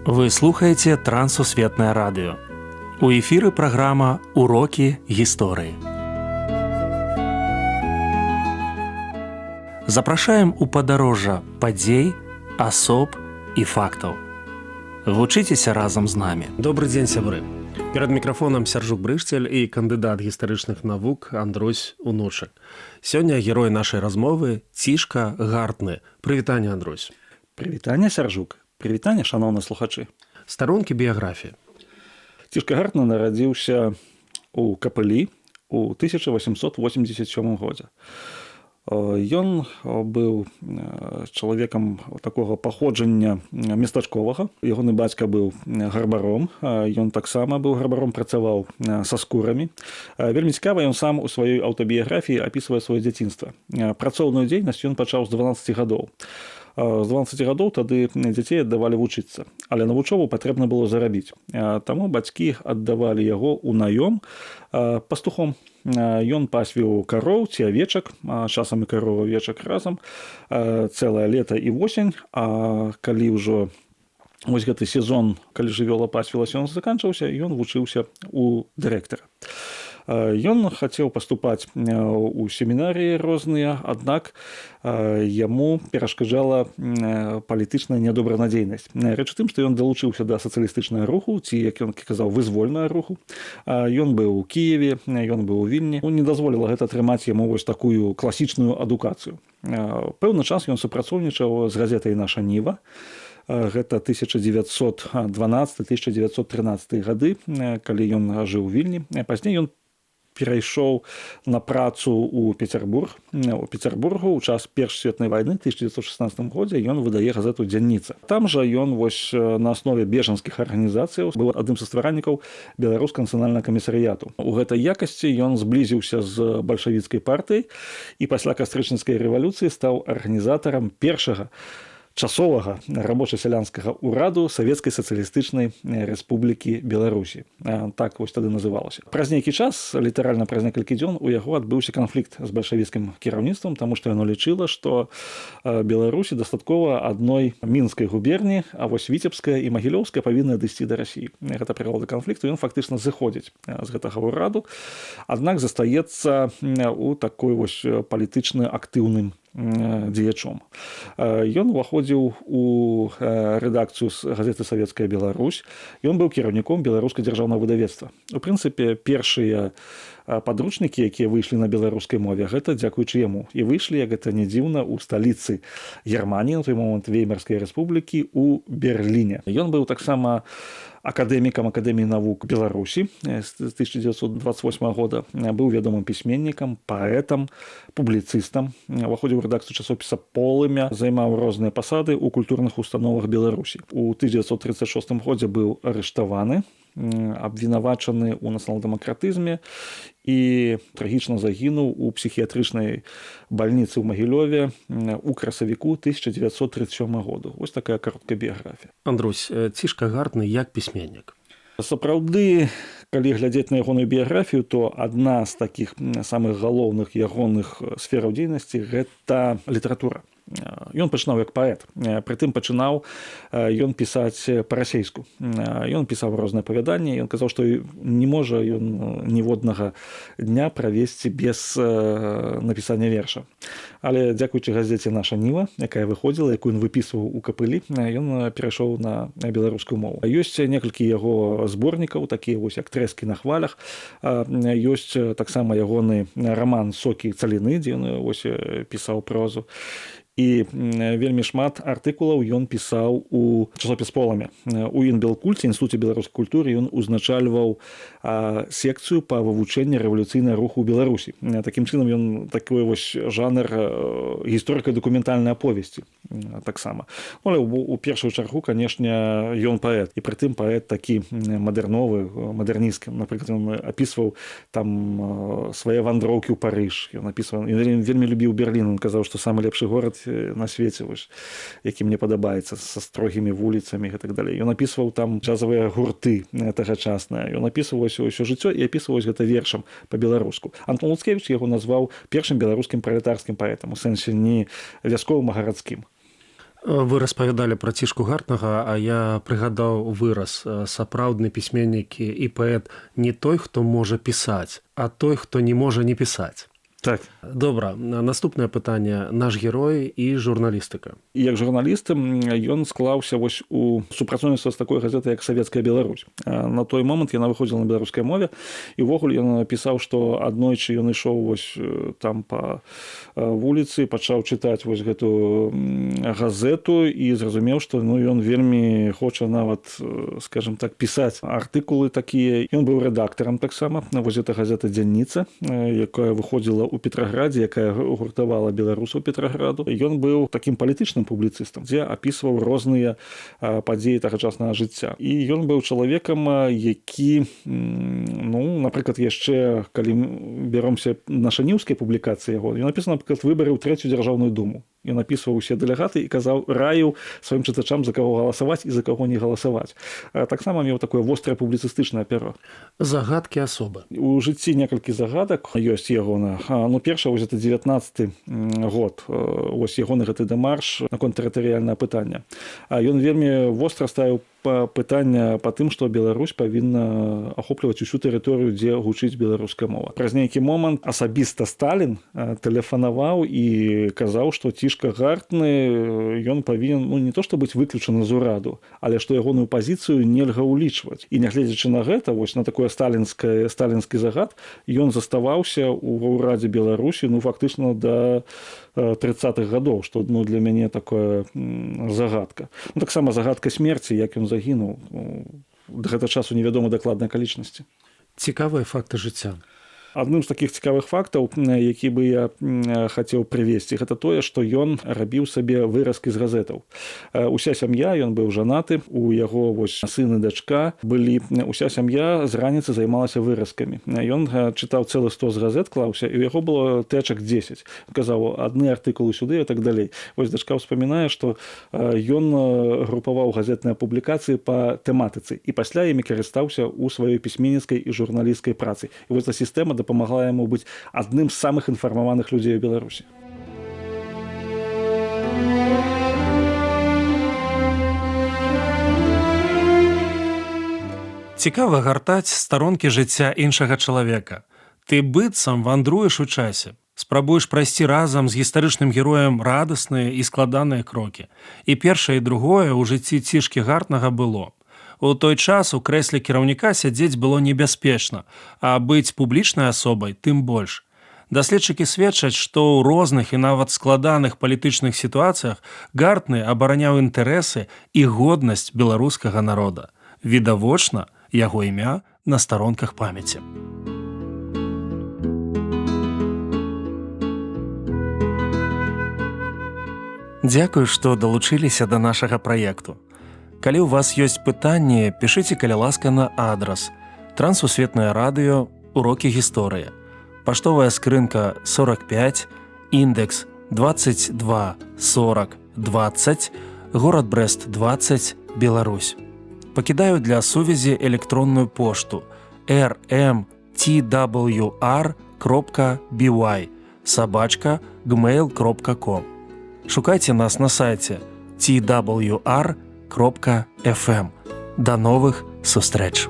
Вы слухаеце Трансусветнае радыё. У эфіры праграма «Урокі гісторыі». Запрашаем у падарожжа падзей, асоб і фактаў. Вучыцеся разам з намі. Добрый дзень, сябры. Перад мікрафонам Сяржук Брышцель і кандыдат гістарычных навук Андрусь Унучак. Сёння герой нашай размовы Цішка Гартны. Прывітанне, Андрусь. Прывітанне, Сяржук. Прывітанне, шаноўныя слухачы. Старонкі біяграфіі. Цішка Гартны нарадзіўся ў Капылі ў 1887 годзе. Ён быў чалавекам такога паходжання местачковага. Ягоны бацька быў гарбаром. Ён таксама быў гарбаром, працаваў са скурамі. Вельмі цікава, ён сам у сваёй аўтабіяграфіі апісвае сваё дзяцінства. Працоўную дзейнасць ён пачаў з 12 гадоў. З 12 гадоў тады дзяцей аддавалі вучыцца, але на вучобу патрэбна было зарабіць. Таму бацькі аддавалі яго ў наём пастухом. Ён пасвіў кароў ці авечак, часам і кароў авечак разам, цэлае лета і восень, а калі ўжо вось гэты сезон, калі жывёла пасвілася, ён заканчваўся, ён вучыўся у дырэктара. Ён хацеў паступаць у семінарыі розныя, аднак яму перашкаджала палітычная нядобранадзейнасць. Рэч у тым, што ён далучыўся да сацыялістычнага руху, ці, як ён казаў, вызвольнага руху. Ён быў у Кіеве, ён быў у Вільні. Не дазволіла гэта атрымаць яму вось такую класічную адукацыю. Пэўны час ён супрацоўнічаў з газетай «Наша Ніва». Гэта 1912-1913 гады, калі ён жыў у Вільні. Пазней ён перайшоў на працу ў Пецярбург. У Пецярбургу ў час Першай светнай вайны 1916 годзе ён выдае газету «Дзянніца». Там жа ён вось на аснове бежанскіх арганізацыяў быў адным са стваральнікаў беларускага нацыянальнага камісарыяту. У гэтай якасці ён зблізіўся з бальшавіцкай партыяй і пасля кастрычніцкай рэвалюцыі стаў арганізатарам першага часовага рабоча-сялянскага ўраду Савецкай сацыялістычнай рэспублікі Беларусі. Так вось тады называлася. Праз нейкі час, літаральна праз некалькі дзён, у яго адбыўся канфлікт з бальшавіцкім кіраўніцтвам, таму што яно лічыла, што Беларусі дастаткова адной мінскай губерні, а вось Віцебская і Магілёўская павінны адысці да Расіі. Гэта прывяло да канфлікту, ён фактычна зыходзіць з гэтага ўраду, аднак застаецца у такой вось палітычна актыўным дзеячом. Ён уваходзіў у рэдакцыю з газеты «Савецкая Беларусь». Ён быў кіраўніком беларускай дзяржаўнага выдавецтва. У прынцыпе, першыя падручнікі, якія выйшлі на беларускай мове, гэта дзякуючы яму. І выйшлі, як гэта не дзіўна, у сталіцы Германіі, на той момант Веймарскай рэспублікі, у Берліне. Ён быў таксама акадэмікам Акадэміі навук Беларусі з 1928 года, быў вядомым пісьменнікам, паэтам, публіцыстам, уваходзіў у рэдакцыю часопіса «Полымя», займаў розныя пасады ў культурных установах Беларусі. У 1936 годзе быў арыштаваны, абвінавачаны ў нацыянал-дэмакратызме і трагічна загінуў у псіхіятрычнай бальніцы ў Магілёве у красавіку 1937 году. Вось такая кароткая біяграфія. Андрусь, Цішка Гартны як пісьменнік? Сапраўды, калі глядзець на ягоную біяграфію, то адна з такіх самых галоўных ягоных сфераў дзейнасці – гэта літаратура. Ён пачынаў як паэт, прытым пачынаў ён пісаць па-расейску. Ён пісаў розныя апавяданні, ён казаў, што не можа ён ніводнага дня правесці без напісання верша. Але дзякуючы газеце «Наша Ніва», якая выходзіла, якую ён выпісваў у Капылі, ён перайшоў на беларускую мову. Ёсць некалькі яго зборнікаў, такія вось як «Трэскі на хвалях». Ёсць таксама ягоны раман «Сокі цаліны», дзе ён вось пісаў прозу. І вельмі шмат артыкулаў ён пісаў у часопіс «Полымя». У Інбелкульце, інстытуце беларускай культуры, ён узначальваў секцыю па вывучэнні рэвалюцыйнага руху ў Беларусі. Такім чынам ён такой вось жанр гісторыка-дакументальнай аповесці таксама. Але у першую чаргу, канешне, ён паэт. І прытым паэт такі мадэрновы, мадэрнісцкі. Напрыклад, ён апісваў там свае вандроўкі ў Парыж. Ён вельмі любіў Берлін. Он казаў, што самы лепшы горад на свеце, які мне падабаецца, са строгімі вуліцамі і так далей. Ён апісваў там джазавыя гурты тагачасныя. Ён апісваў ўсё жыццё і апісваў гэта вершам па-беларуску. Антон Луцкевіч яго назваў першым беларускім пралетарскім паэтам, у сэнсе не вясковым, а гарадскім. Вы распавядалі пра Цішку Гартнага, а я прыгадаў выраз: сапраўдны пісьменнік і паэт не той, хто можа пісаць, а той, хто не можа не пісаць. Так. Добра, наступнае пытанне. Наш герой і журналістыка. Як журналіст ён склаўся вось у супрацоўніцтва з такой газетай, як Савецкая Беларусь. На той момант яна выходзіла на беларускай мове, і ўвогуле ён напісаў, што аднойчы ён ішоў вось там па вуліцы, пачаў чытаць вось гэту газету і зразумеў, што ён вельмі хоча нават, скажем так, пісаць артыкулы такія. Ён быў рэдактарам таксама вось эта газета «Дзянніца», якая выходзіла у Петраградзе, якая гуртавала беларусаў Петраграду. Ён быў такім палітычным публіцыстам, дзе апісваў розныя падзеі тагачаснага жыцця. І ён быў чалавекам, які, напрыклад, яшчэ, калі бяромся нашаніўскай публікацыі яго, ён напісаў, напрыклад, выбары ў 3-ю дзяржаўную думу. Ён напісваў усе дэлегаты і казаў, раіў сваім чытачам, за каго галасаваць і за каго не галасаваць. Таксама меў такое вострае публіцыстычнае перо. Загадкі асобы. У жыцці некалькі загадак ёсць ягона. Першае, вось это 19-й год, вось ягоны гэты дэмарш наконт тэрытарыяльнае пытанне. Ён вельмі востра ставіў пытанне па тым, што Беларусь павінна ахопліваць усю тэрыторыю, дзе гучыць беларуская мова. Праз нейкі момант асабіста Сталін тэлефанаваў і казаў, што Цішка Гартны ён павінен не то што быць выключаны з ураду, але што ягоную пазіцыю нельга ўлічваць. І нягледзячы на гэта, вось на такое сталінскі загад, ён заставаўся ў ўрадзе Беларусі фактычна да 30-х гадоў, што для мяне такая загадка. Таксама загадка смерці, як ён загінуў. Да гэтага часу невядома дакладнай акалічнасці. Цікавыя факты жыцця. Адным з такіх цікавых фактаў, які бы я хацеў прывесці, гэта тое, што ён рабіў сабе выразкі з газетаў. Уся сям'я, ён быў жанаты, у яго вось сын і дачка былі, уся сям'я з раніцы займалася выразкамі. Ён чытаў цэлы стос газет, клаўся, і у яго было тэчак 10. Казаў, адны артыкулы сюды і так далей. Вось дачка ўспамінае, што ён групаваў газетныя публікацыі па тэматыцы і пасля імі карыстаўся ў сваёй пісьменніцкай і журналісцкай працы. І вось эта сістэма дапамагла яму быць адным з самых інфармаваных людзей у Беларусі. Цікава гартаць старонкі жыцця іншага чалавека. Ты быццам вандруеш у часе, спрабуеш прайсці разам з гістарычным героем радасныя і складаныя крокі. І першае і другое ў жыцці Цішкі Гартнага было. У той час у крэсле кіраўніка сядзець было небяспечна, а быць публічнай асобай тым больш. Даследчыкі сведчаць, што ў розных і нават складаных палітычных сітуацыях Гартны абараняў інтарэсы і годнасць беларускага народа. Відавочна, яго імя на старонках памяці. Дзякую, што далучыліся да нашага праекту. Калі ў вас ёсць пытанні, пішыце, каля ласка, на адрас Трансусветнае радыё, урокі гісторыі. Паштовая скрынка 45, індекс 22 40 20, горад Брэст 20, Беларусь. Пакідаю для сувязі электронную пошту rmtwr.by@gmail.com. Шукайце нас на сайце twr.fm. До новых сустрэч!